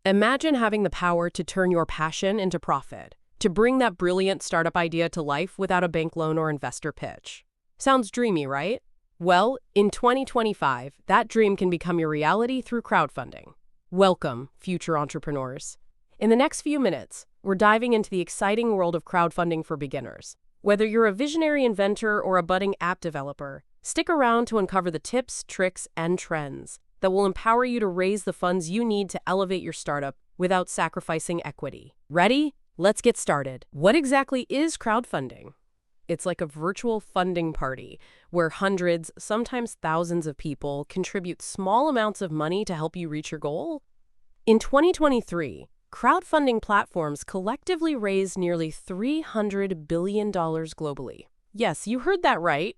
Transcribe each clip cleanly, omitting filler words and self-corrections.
Imagine having the power to turn your passion into profit, to bring that brilliant startup idea to life without a bank loan or investor pitch. Sounds dreamy, right? Well, in 2025, that dream can become your reality through crowdfunding. Welcome, future entrepreneurs. In the next few minutes, we're diving into the exciting world of crowdfunding for beginners. Whether you're a visionary inventor or a budding app developer, stick around to uncover the tips, tricks, and trends that will empower you to raise the funds you need to elevate your startup without sacrificing equity. Ready? Let's get started. What exactly is crowdfunding? It's like a virtual funding party where hundreds, sometimes thousands of people contribute small amounts of money to help you reach your goal. In 2023, crowdfunding platforms collectively raised nearly $300 billion globally. Yes, you heard that right.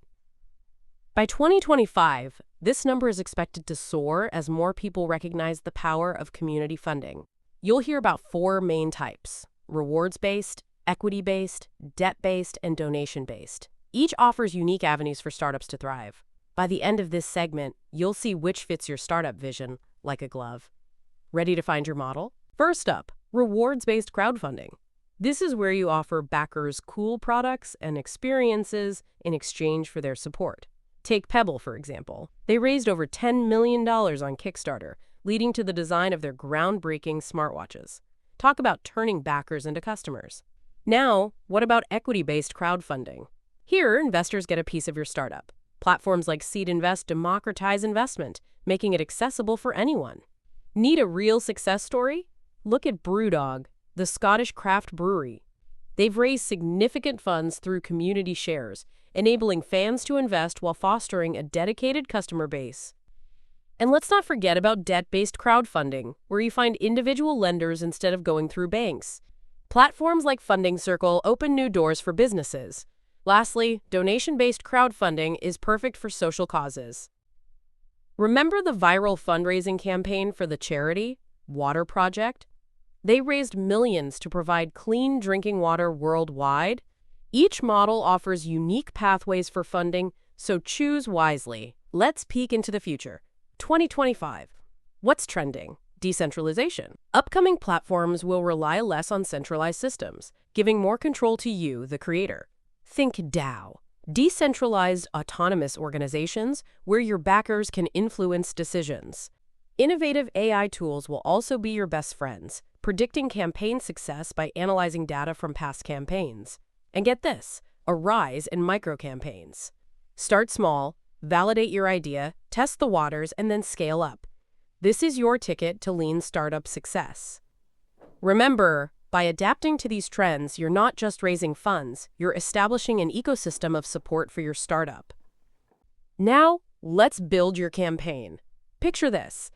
By 2025, this number is expected to soar as more people recognize the power of community funding. You'll hear about four main types: rewards-based, equity-based, debt-based, and donation-based. Each offers unique avenues for startups to thrive. By the end of this segment, you'll see which fits your startup vision like a glove. Ready to find your model? First up, rewards-based crowdfunding. This is where you offer backers cool products and experiences in exchange for their support. Take Pebble, for example. They raised over $10 million on Kickstarter, leading to the design of their groundbreaking smartwatches. Talk about turning backers into customers. Now, what about equity-based crowdfunding? Here, investors get a piece of your startup. Platforms like Seed Invest democratize investment, making it accessible for anyone. Need a real success story? Look at Brewdog, the Scottish craft brewery. They've raised significant funds through community shares, enabling fans to invest while fostering a dedicated customer base. And let's not forget about debt-based crowdfunding, where you find individual lenders instead of going through banks. Platforms like Funding Circle open new doors for businesses. Lastly, donation-based crowdfunding is perfect for social causes. Remember the viral fundraising campaign for the charity Water Project? They raised millions to provide clean drinking water worldwide. Each model offers unique pathways for funding, so choose wisely. Let's peek into the future. 2025. What's trending? Decentralization. Upcoming platforms will rely less on centralized systems, giving more control to you, the creator. Think DAO. Decentralized autonomous organizations where your backers can influence decisions. Innovative AI tools will also be your best friends, predicting campaign success by analyzing data from past campaigns. And get this, a rise in micro-campaigns. Start small, validate your idea, test the waters, and then scale up. This is your ticket to lean startup success. Remember, by adapting to these trends, you're not just raising funds, you're establishing an ecosystem of support for your startup. Now, let's build your campaign. Picture this: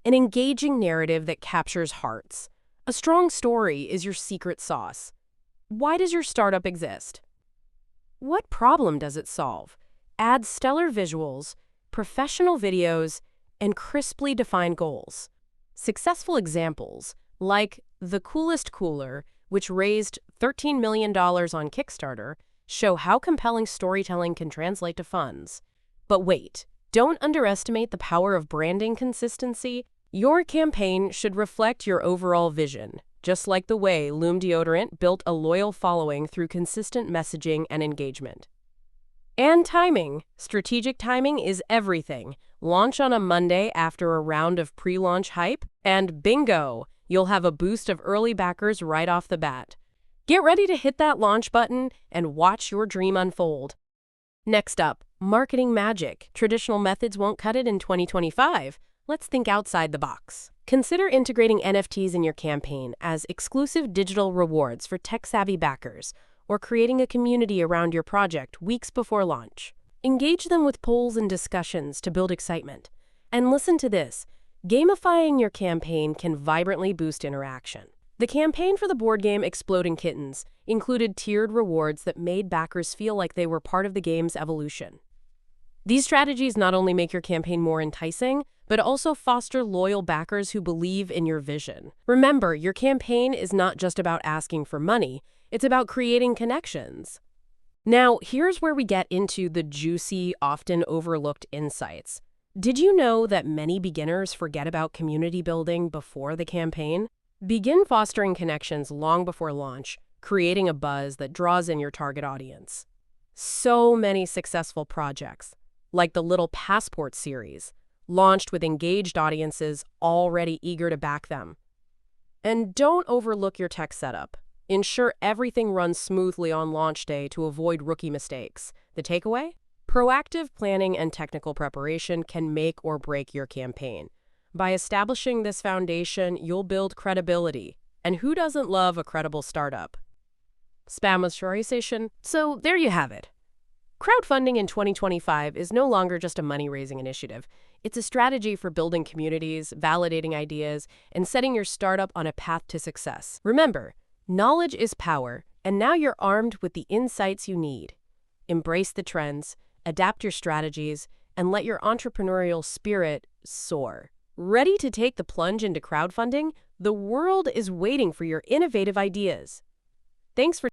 an engaging narrative that captures hearts. A strong story is your secret sauce. Why does your startup exist? What problem does it solve? Add stellar visuals, professional videos, and crisply defined goals. Successful examples, like The Coolest Cooler, which raised $13 million on Kickstarter, show how compelling storytelling can translate to funds. But wait, don't underestimate the power of branding consistency. Your campaign should reflect your overall vision, just like the way Lume Deodorant built a loyal following through consistent messaging and engagement. And timing. Strategic timing is everything. Launch on a Monday after a round of pre-launch hype, and bingo! You'll have a boost of early backers right off the bat. Get ready to hit that launch button and watch your dream unfold. Next up, marketing magic. Traditional methods won't cut it in 2025. Let's think outside the box. Consider integrating NFTs in your campaign as exclusive digital rewards for tech-savvy backers, or creating a community around your project weeks before launch. Engage them with polls and discussions to build excitement. And listen to this, gamifying your campaign can vibrantly boost interaction. The campaign for the board game Exploding Kittens included tiered rewards that made backers feel like they were part of the game's evolution. These strategies not only make your campaign more enticing, but also foster loyal backers who believe in your vision. Remember, your campaign is not just about asking for money, it's about creating connections. Now, here's where we get into the juicy, often overlooked insights. Did you know that many beginners forget about community building before the campaign? Begin fostering connections long before launch, creating a buzz that draws in your target audience. So many successful projects, like the Little Passport series, launched with engaged audiences already eager to back them. And don't overlook your tech setup. Ensure everything runs smoothly on launch day to avoid rookie mistakes. The takeaway? Proactive planning and technical preparation can make or break your campaign. By establishing this foundation, you'll build credibility. And who doesn't love a credible startup? Spam authorization. So there you have it. Crowdfunding in 2025 is no longer just a money-raising initiative. It's a strategy for building communities, validating ideas, and setting your startup on a path to success. Remember, knowledge is power, and now you're armed with the insights you need. Embrace the trends, adapt your strategies, and let your entrepreneurial spirit soar. Ready to take the plunge into crowdfunding? The world is waiting for your innovative ideas. Thanks for